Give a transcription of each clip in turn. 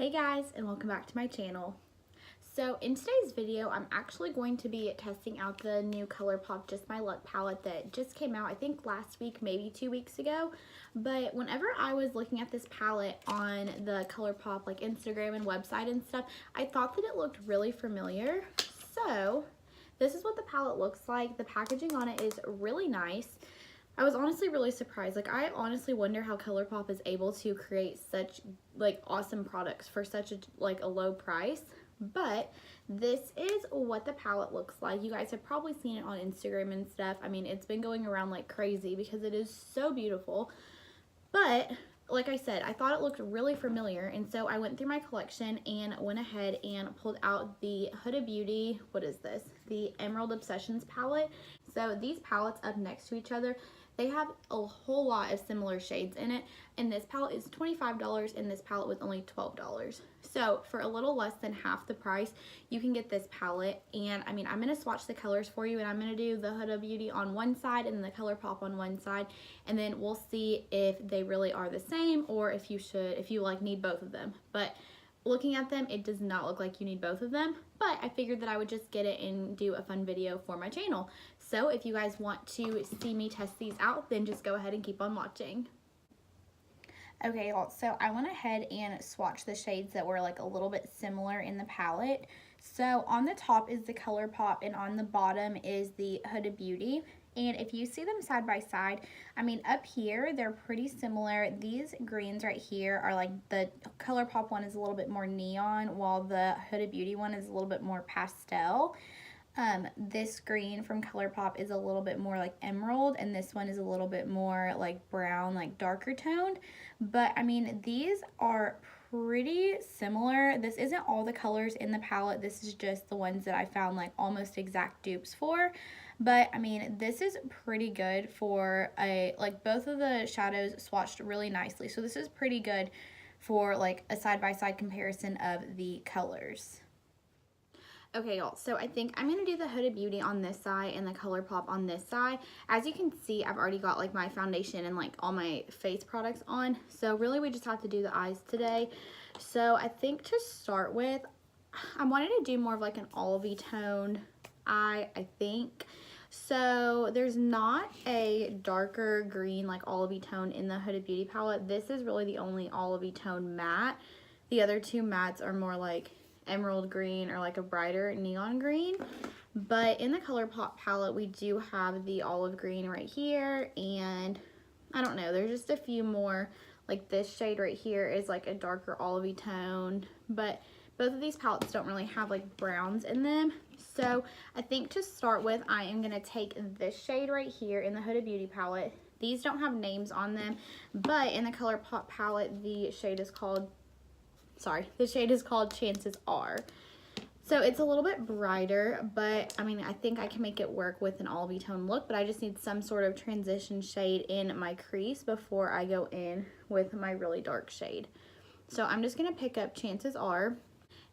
Hey guys, and welcome back to my channel. So in today's video, I'm actually going to be testing out the new ColourPop Just My Luck palette that just came out, I think last week, maybe 2 weeks ago. But whenever I was looking at this palette on the ColourPop like Instagram and website and stuff, I thought that it looked really familiar. So this is what the palette looks like. The packaging on it is really nice. I was honestly really surprised. Like, I honestly wonder how ColourPop is able to create such like awesome products for such a low price. But this is what the palette looks like. You guys have probably seen it on Instagram and stuff. I mean, it's been going around like crazy because it is so beautiful. But like I said, I thought it looked really familiar, and so I went through my collection and went ahead and pulled out the Huda Beauty, what is this? The Emerald Obsessions palette. So these palettes up next to each other, they have a whole lot of similar shades in it, and this palette is $25 and this palette was only $12. So for a little less than half the price, you can get this palette. And I mean, I'm going to swatch the colors for you, and I'm going to do the Huda Beauty on one side and the ColourPop on one side, and then we'll see if they really are the same or if you like need both of them. But looking at them, it does not look like you need both of them, but I figured that I would just get it and do a fun video for my channel. So if you guys want to see me test these out, then just go ahead and keep on watching. Okay, y'all, so I went ahead and swatched the shades that were like a little bit similar in the palette. So on the top is the ColourPop and on the bottom is the Huda Beauty. And if you see them side by side, I mean, up here, they're pretty similar. These greens right here are like, the ColourPop one is a little bit more neon, while the Huda Beauty one is a little bit more pastel. This green from ColourPop is a little bit more like emerald, and this one is a little bit more like brown, like darker toned. But I mean, these are pretty similar. This isn't all the colors in the palette. This is just the ones that I found like almost exact dupes for. But I mean, this is pretty good for like both of the shadows swatched really nicely. So this is pretty good for like a side-by-side comparison of the colors. Okay, y'all, so I think I'm going to do the Huda Beauty on this side and the ColourPop on this side. As you can see, I've already got like my foundation and like all my face products on. So really we just have to do the eyes today. So I think to start with, I wanted to do more of like an olivey toned eye, I think. So there's not a darker green like olivey tone in the Huda Beauty palette. This is really the only olivey tone matte. The other two mattes are more like emerald green or like a brighter neon green. But in the ColourPop palette, we do have the olive green right here, and I don't know, there's just a few more. Like this shade right here is like a darker olivey tone, but both of these palettes don't really have like browns in them. So I think to start with, I am going to take this shade right here in the Huda Beauty palette. These don't have names on them, but in the ColourPop palette, the shade is called Chances Are. So it's a little bit brighter, but I mean, I think I can make it work with an olivey tone look, but I just need some sort of transition shade in my crease before I go in with my really dark shade. So I'm just going to pick up Chances Are.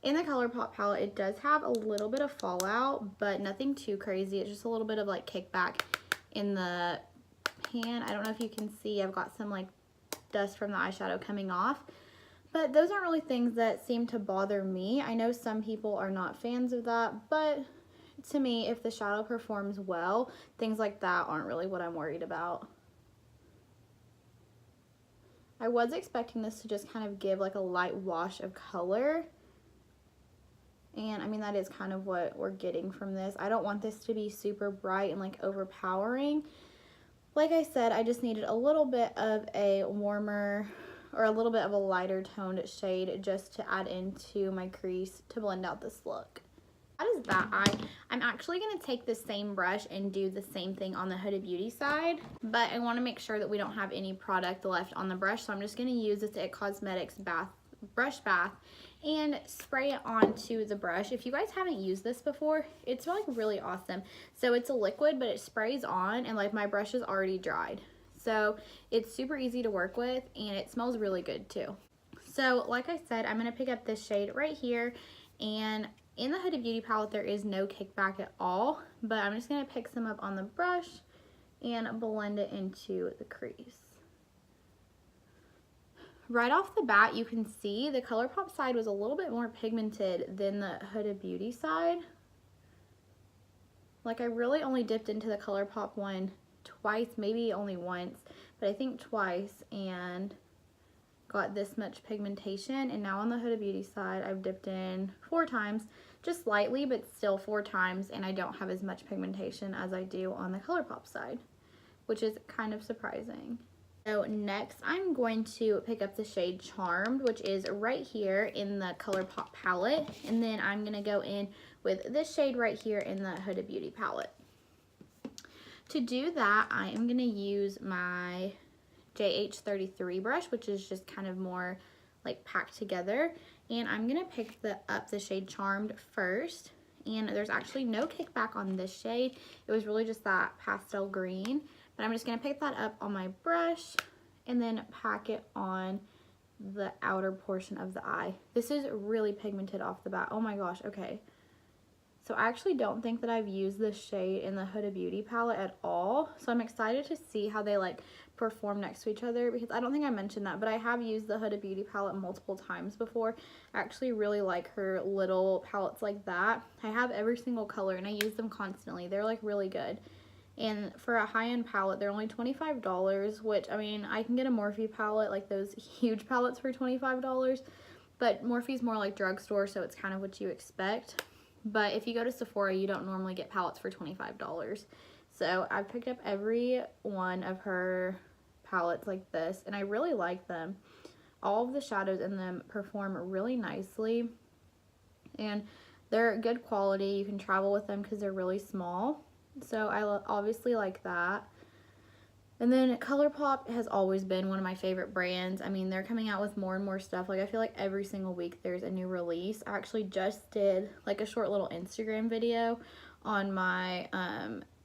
In the ColourPop palette, it does have a little bit of fallout, but nothing too crazy. It's just a little bit of like kickback in the pan. I don't know if you can see, I've got some like dust from the eyeshadow coming off. But those aren't really things that seem to bother me. I know some people are not fans of that, but to me, if the shadow performs well, things like that aren't really what I'm worried about. I was expecting this to just kind of give like a light wash of color. And I mean, that is kind of what we're getting from this. I don't want this to be super bright and like overpowering. Like I said, I just needed a little bit of a warmer or a little bit of a lighter toned shade just to add into my crease to blend out this look. That is that eye. I'm actually going to take the same brush and do the same thing on the Huda Beauty side, but I want to make sure that we don't have any product left on the brush, so I'm just going to use this It Cosmetics brush bath and spray it onto the brush. If you guys haven't used this before, it's like really awesome. So it's a liquid, but it sprays on, and like my brush is already dried. So it's super easy to work with, and it smells really good too. So like I said, I'm going to pick up this shade right here, and in the Huda Beauty palette there is no kickback at all, but I'm just going to pick some up on the brush and blend it into the crease. right off the bat, you can see the ColourPop side was a little bit more pigmented than the Huda Beauty side. Like, I really only dipped into the ColourPop one twice, maybe only once, but I think twice, and got this much pigmentation. And now on the Huda Beauty side, I've dipped in 4 times, just lightly, but still 4 times, and I don't have as much pigmentation as I do on the ColourPop side, which is kind of surprising. So next, I'm going to pick up the shade Charmed, which is right here in the ColourPop palette, and then I'm going to go in with this shade right here in the Huda Beauty palette. To do that, I am going to use my JH33 brush, which is just kind of more like packed together, and I'm going to pick up the shade Charmed first. And there's actually no kickback on this shade. It was really just that pastel green. But I'm just going to pick that up on my brush and then pack it on the outer portion of the eye. This is really pigmented off the bat. Oh my gosh, okay. So I actually don't think that I've used this shade in the Huda Beauty palette at all. So I'm excited to see how they like perform next to each other, because I don't think I mentioned that, but I have used the Huda Beauty palette multiple times before. I actually really like her little palettes like that. I have every single color and I use them constantly. They're like really good. And for a high-end palette, they're only $25, which, I mean, I can get a Morphe palette, like those huge palettes, for $25, but Morphe's more like drugstore, so it's kind of what you expect. But if you go to Sephora, you don't normally get palettes for $25. So I picked up every one of her palettes like this, and I really like them. All of the shadows in them perform really nicely, and they're good quality. You can travel with them because they're really small. So I obviously like that. And then ColourPop has always been one of my favorite brands. I mean, they're coming out with more and more stuff. Like, I feel like every single week there's a new release. I actually just did like a short little Instagram video on my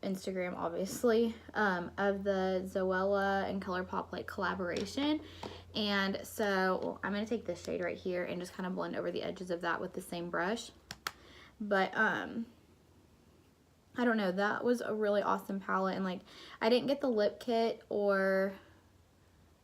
Instagram, obviously, of the Zoella and ColourPop like collaboration. And so I'm going to take this shade right here and just kind of blend over the edges of that with the same brush. But I don't know, that was a really awesome palette. And like, I didn't get the lip kit, or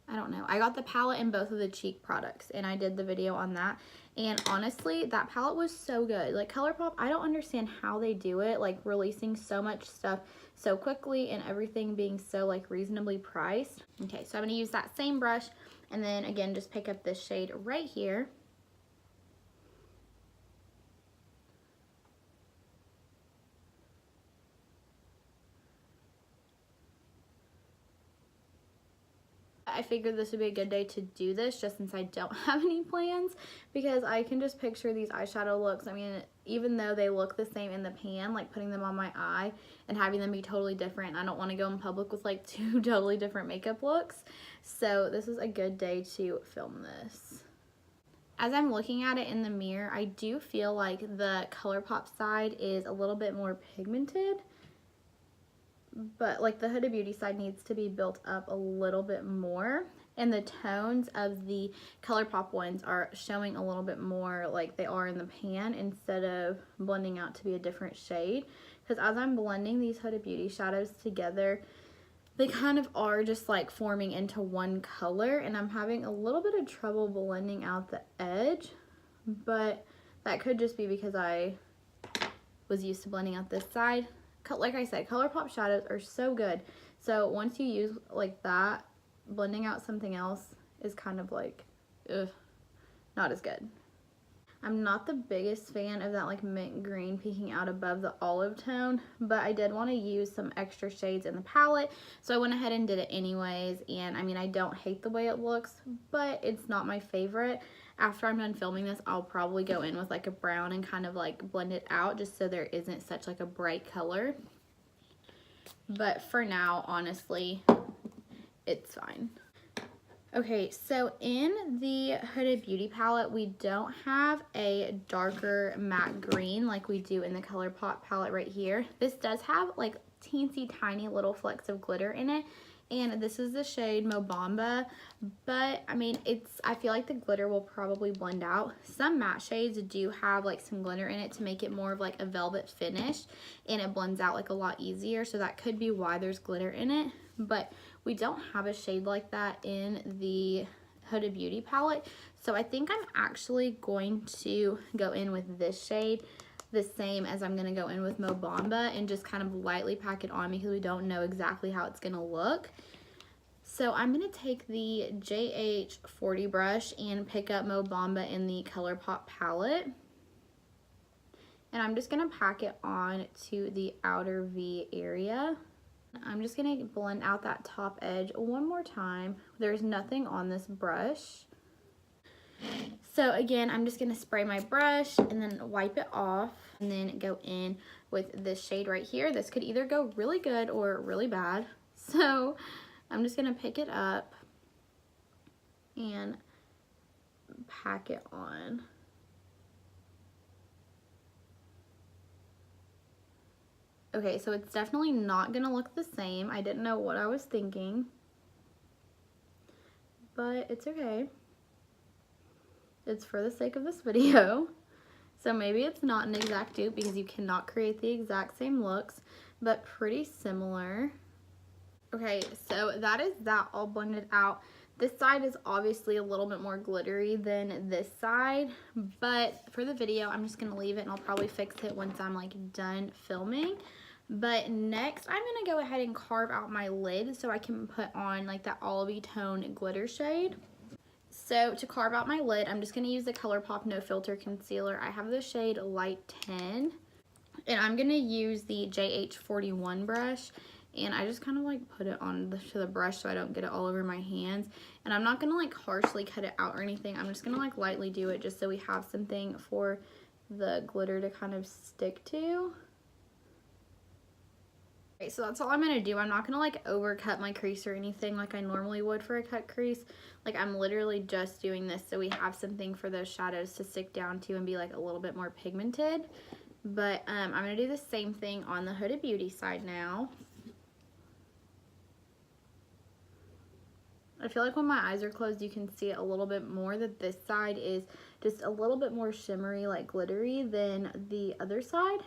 I don't know, I got the palette and both of the cheek products, and I did the video on that. And honestly, that palette was so good. Like, ColourPop, I don't understand how they do it, like releasing so much stuff so quickly and everything being so like reasonably priced. Okay, so I'm going to use that same brush, and then again just pick up this shade right here. I figured this would be a good day to do this, just since I don't have any plans, because I can just picture these eyeshadow looks. I mean, even though they look the same in the pan, like putting them on my eye and having them be totally different, I don't want to go in public with like 2 totally different makeup looks. So this is a good day to film this. As I'm looking at it in the mirror, I do feel like the ColourPop side is a little bit more pigmented, but like the Huda Beauty side needs to be built up a little bit more, and the tones of the ColourPop ones are showing a little bit more like they are in the pan, instead of blending out to be a different shade. Because as I'm blending these Huda Beauty shadows together, they kind of are just like forming into one color, and I'm having a little bit of trouble blending out the edge, but that could just be because I was used to blending out this side. Like I said, ColourPop shadows are so good. So once you use like that, blending out something else is kind of like, ugh, not as good. I'm not the biggest fan of that like mint green peeking out above the olive tone, but I did want to use some extra shades in the palette, so I went ahead and did it anyways. And I mean, I don't hate the way it looks, but it's not my favorite. After I'm done filming this, I'll probably go in with like a brown and kind of like blend it out, just so there isn't such like a bright color. But for now, honestly, it's fine. Okay, so in the Huda Beauty palette, we don't have a darker matte green like we do in the ColourPop palette right here. This does have like teensy tiny little flecks of glitter in it, and this is the shade Mobamba, but I mean, I feel like the glitter will probably blend out. Some matte shades do have like some glitter in it to make it more of like a velvet finish, and it blends out like a lot easier, so that could be why there's glitter in it. But we don't have a shade like that in the Huda Beauty palette. So I think I'm actually going to go in with this shade, the same as I'm going to go in with Mo Bamba, and just kind of lightly pack it on because we don't know exactly how it's going to look. So I'm going to take the JH40 brush and pick up Mo Bamba in the ColourPop palette. And I'm just going to pack it on to the outer V area. I'm just going to blend out that top edge one more time. There's nothing on this brush. So again, I'm just going to spray my brush and then wipe it off and then go in with this shade right here. This could either go really good or really bad. So I'm just going to pick it up and pack it on. Okay, so it's definitely not going to look the same. I didn't know what I was thinking, but it's okay. It's for the sake of this video. So maybe it's not an exact dupe because you cannot create the exact same looks, but pretty similar. Okay, so that is that all blended out. This side is obviously a little bit more glittery than this side, but for the video, I'm just going to leave it and I'll probably fix it once I'm like done filming. But next, I'm going to go ahead and carve out my lid so I can put on like that olivey tone glitter shade. So to carve out my lid, I'm just going to use the ColourPop No Filter Concealer. I have the shade Light 10, and I'm going to use the JH41 brush. And I just kind of like put it on to the brush so I don't get it all over my hands. And I'm not going to like harshly cut it out or anything. I'm just going to like lightly do it just so we have something for the glitter to kind of stick to. Okay, so that's all I'm going to do. I'm not going to like overcut my crease or anything like I normally would for a cut crease. Like I'm literally just doing this so we have something for those shadows to stick down to and be like a little bit more pigmented. But I'm going to do the same thing on the Huda Beauty side now. I feel like when my eyes are closed, you can see it a little bit more that this side is just a little bit more shimmery, like glittery than the other side.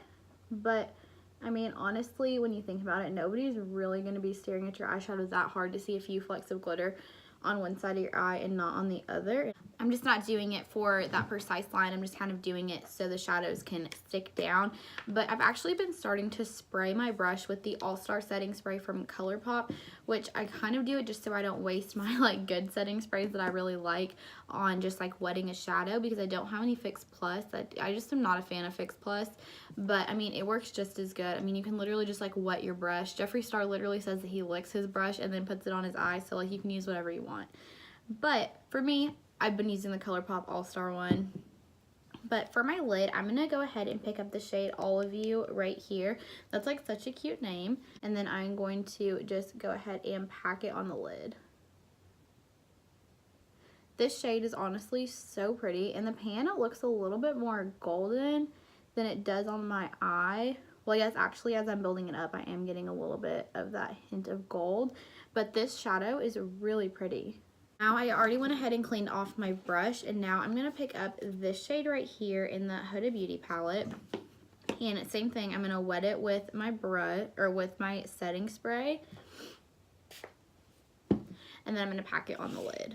But I mean, honestly, when you think about it, nobody's really going to be staring at your eyeshadow that hard to see a few flecks of glitter on one side of your eye and not on the other. I'm just not doing it for that precise line. I'm just kind of doing it so the shadows can stick down. But I've actually been starting to spray my brush with the All-Star setting spray from ColourPop, which I kind of do it just so I don't waste my like good setting sprays that I really like on just like wetting a shadow, because I don't have any Fix Plus. I just am not a fan of Fix Plus, but I mean, it works just as good. I mean, you can literally just like wet your brush. Jeffree Star literally says that he licks his brush and then puts it on his eye, so like you can use whatever you want. But for me, I've been using the ColourPop All-Star one. But for my lid, I'm going to go ahead and pick up the shade All of You right here. That's like such a cute name. And then I'm going to just go ahead and pack it on the lid. This shade is honestly so pretty. In the pan, it looks a little bit more golden than it does on my eye. Well, yes, actually, as I'm building it up, I am getting a little bit of that hint of gold. But this shadow is really pretty. Now I already went ahead and cleaned off my brush, and now I'm going to pick up this shade right here in the Huda Beauty palette. And same thing, I'm going to wet it with my brush, or with my setting spray. And then I'm going to pack it on the lid.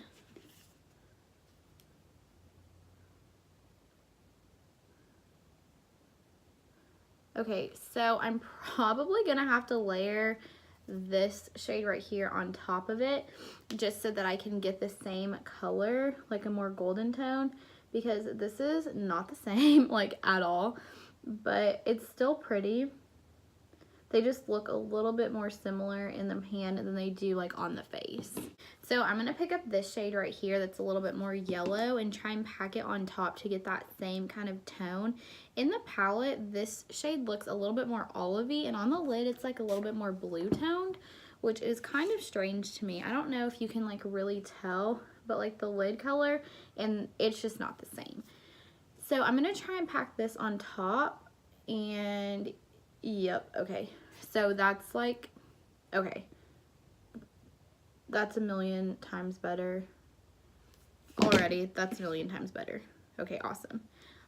Okay, so I'm probably going to have to layer this shade right here on top of it just so that I can get the same color, like a more golden tone, because this is not the same like at all, but it's still pretty. They just look a little bit more similar in the pan than they do like on the face. So I'm going to pick up this shade right here that's a little bit more yellow and try and pack it on top to get that same kind of tone. In the palette, this shade looks a little bit more olivey, and on the lid it's like a little bit more blue toned, which is kind of strange to me. I don't know if you can like really tell, but like the lid color, and it's just not the same. So I'm going to try and pack this on top, and yep, okay. So that's like, okay. That's a million times better. Already, that's a million times better. Okay, awesome.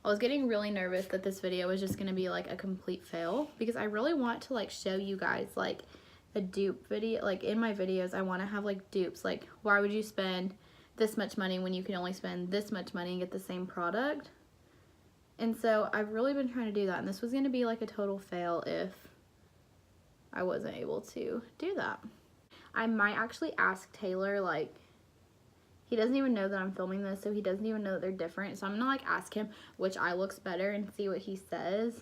I was getting really nervous that this video was just going to be like a complete fail, because I really want to like show you guys like a dupe video. Like in my videos, I want to have like dupes. Like, why would you spend this much money when you can only spend this much money and get the same product. And so I've really been trying to do that, and this was going to be like a total fail if I wasn't able to do that. I might actually ask Taylor, like, he doesn't even know that I'm filming this, so he doesn't even know that they're different. So I'm gonna like ask him which eye looks better and see what he says.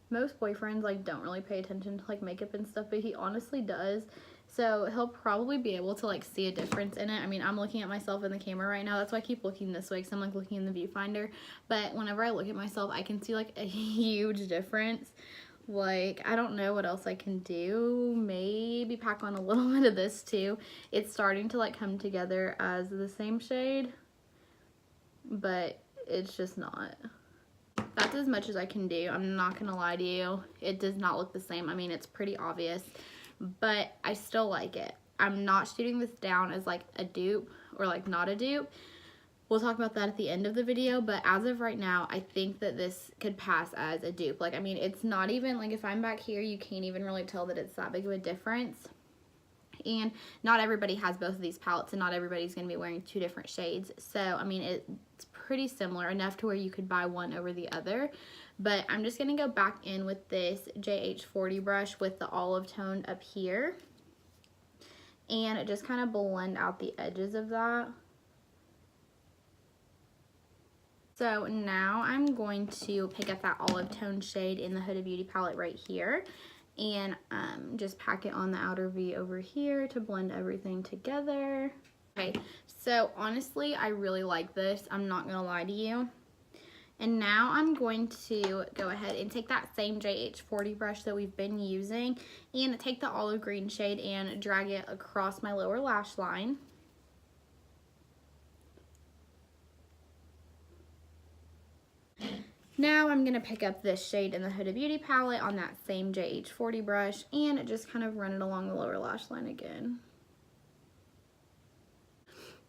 Most boyfriends like don't really pay attention to like makeup and stuff, but he honestly does. So he'll probably be able to like see a difference in it. I mean, I'm looking at myself in the camera right now. That's why I keep looking this way, because I'm like looking in the viewfinder. But whenever I look at myself, I can see like a huge difference. Like, I don't know what else I can do. Maybe pack on a little bit of this too. It's starting to like come together as the same shade, but it's just not. That's as much as I can do. I'm not gonna lie to you. It does not look the same. I mean, it's pretty obvious, but I still like it. I'm not shooting this down as like a dupe or like not a dupe. We'll talk about that at the end of the video, but as of right now, I think that this could pass as a dupe. Like, I mean, it's not even, like, if I'm back here, you can't even really tell that it's that big of a difference. And not everybody has both of these palettes, and not everybody's going to be wearing 2 different shades. So, I mean, it's pretty similar, enough to where you could buy one over the other. But I'm just going to go back in with this JH40 brush with the olive tone up here. And just kind of blend out the edges of that. So now I'm going to pick up that olive tone shade in the Huda Beauty palette right here and just pack it on the outer V over here to blend everything together. Okay, so honestly, I really like this. I'm not gonna lie to you. And now I'm going to go ahead and take that same JH40 brush that we've been using and take the olive green shade and drag it across my lower lash line. Now I'm going to pick up this shade in the Huda Beauty palette on that same JH40 brush and just kind of run it along the lower lash line again.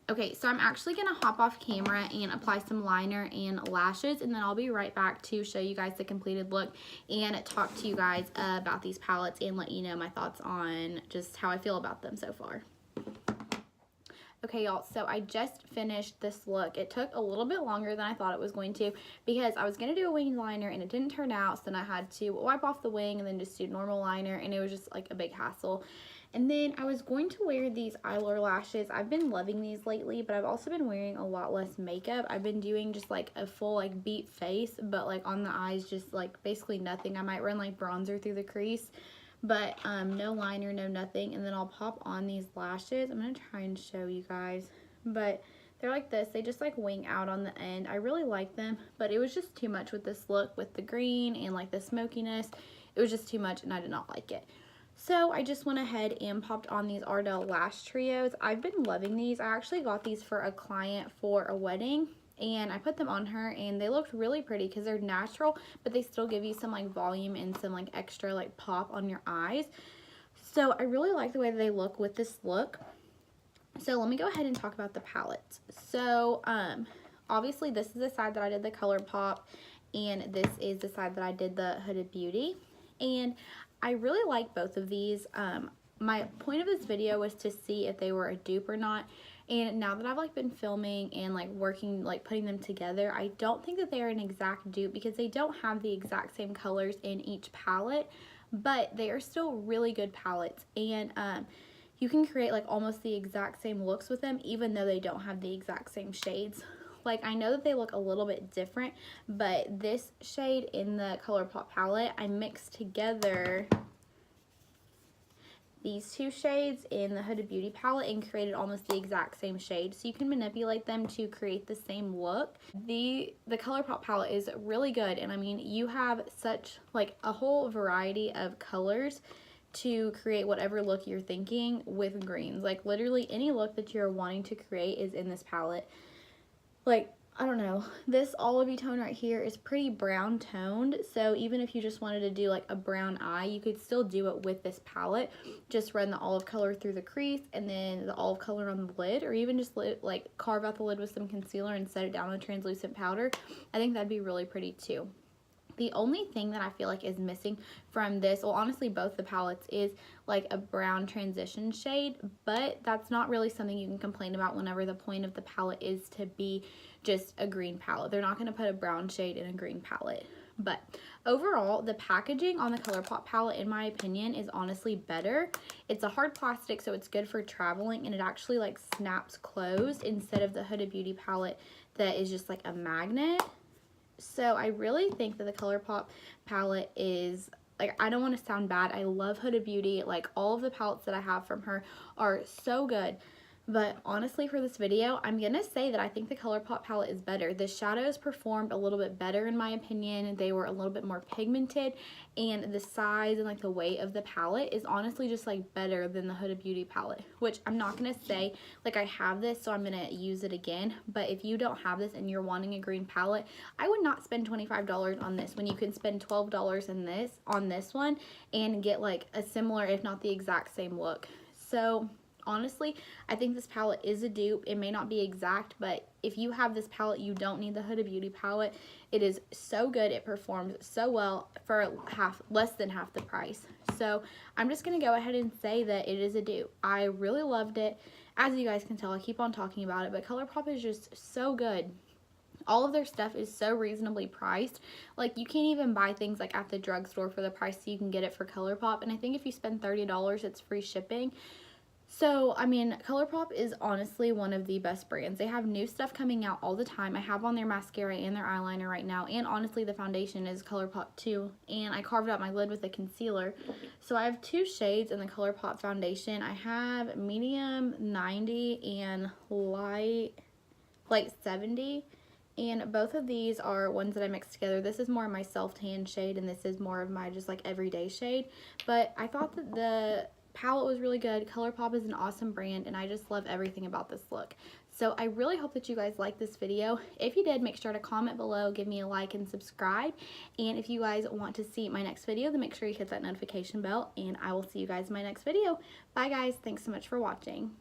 Okay, so I'm actually going to hop off camera and apply some liner and lashes, and then I'll be right back to show you guys the completed look and talk to you guys about these palettes and let you know my thoughts on just how I feel about them so far. Okay, y'all, so I just finished this look. It took a little bit longer than I thought it was going to because I was going to do a wing liner and it didn't turn out, so then I had to wipe off the wing and then just do normal liner, and it was just like a big hassle. And then I was going to wear these eyeliner lashes. I've been loving these lately, but I've also been wearing a lot less makeup. I've been doing just like a full like beat face, but like on the eyes just like basically nothing. I might run like bronzer through the crease, but no liner, no nothing. And then I'll pop on these lashes. I'm going to try and show you guys, but they're like this. They just like wing out on the end. I really like them, but it was just too much with this look with the green and like the smokiness. It was just too much and I did not like it. So I just went ahead and popped on these Ardell lash trios. I've been loving these. I actually got these for a client for a wedding, and I put them on her and they looked really pretty because they're natural, but they still give you some like volume and some like extra like pop on your eyes. So I really like the way they look with this look. So let me go ahead and talk about the palettes. So obviously this is the side that I did the ColourPop, and this is the side that I did the Huda Beauty, and I really like both of these. My point of this video was to see if they were a dupe or not. And now that I've like been filming and like working, like putting them together, I don't think that they are an exact dupe because they don't have the exact same colors in each palette, but they are still really good palettes. And you can create like almost the exact same looks with them even though they don't have the exact same shades. Like, I know that they look a little bit different, but this shade in the ColourPop palette, I mixed together these two shades in the Huda Beauty palette and created almost the exact same shade. So you can manipulate them to create the same look. The ColourPop palette is really good, and I mean, you have such like a whole variety of colors to create whatever look you're thinking with greens. Like, literally any look that you're wanting to create is in this palette. Like, I don't know, this olivey tone right here is pretty brown toned, so even if you just wanted to do like a brown eye, you could still do it with this palette. Just run the olive color through the crease and then the olive color on the lid, or even just like carve out the lid with some concealer and set it down with translucent powder. I think that'd be really pretty too. The only thing that I feel like is missing from this, well, honestly, both the palettes, is like a brown transition shade, but that's not really something you can complain about whenever the point of the palette is to be just a green palette. They're not going to put a brown shade in a green palette. But overall, the packaging on the ColourPop palette, in my opinion, is honestly better. It's a hard plastic, so it's good for traveling, and it actually like snaps closed instead of the Huda Beauty palette that is just like a magnet. So I really think that the ColourPop palette is, like, I don't want to sound bad, I love Huda Beauty. Like, all of the palettes that I have from her are so good. But honestly, for this video, I'm going to say that I think the ColourPop palette is better. The shadows performed a little bit better in my opinion. They were a little bit more pigmented, and the size and like the weight of the palette is honestly just like better than the Huda Beauty palette, which I'm not going to say like I have this so I'm going to use it again. But if you don't have this and you're wanting a green palette, I would not spend $25 on this when you can spend $12 on this one and get like a similar, if not the exact same look. So honestly, I think this palette is a dupe. It may not be exact, but if you have this palette, you don't need the Huda Beauty palette. It is so good. It performs so well for less than half the price. So I'm just going to go ahead and say that it is a dupe. I really loved it. As you guys can tell, I keep on talking about it, but ColourPop is just so good. All of their stuff is so reasonably priced. Like, you can't even buy things like at the drugstore for the price you can get it for ColourPop. And I think if you spend $30, it's free shipping. So, I mean, ColourPop is honestly one of the best brands. They have new stuff coming out all the time. I have on their mascara and their eyeliner right now. And honestly, the foundation is ColourPop too. And I carved out my lid with a concealer. So, I have two shades in the ColourPop foundation. I have medium 90 and light 70. And both of these are ones that I mixed together. This is more of my self-tan shade, and this is more of my just like everyday shade. But I thought that the palette was really good. ColourPop is an awesome brand, and I just love everything about this look. So I really hope that you guys liked this video. If you did, make sure to comment below, give me a like, and subscribe. And if you guys want to see my next video, then make sure you hit that notification bell, and I will see you guys in my next video. Bye guys, thanks so much for watching.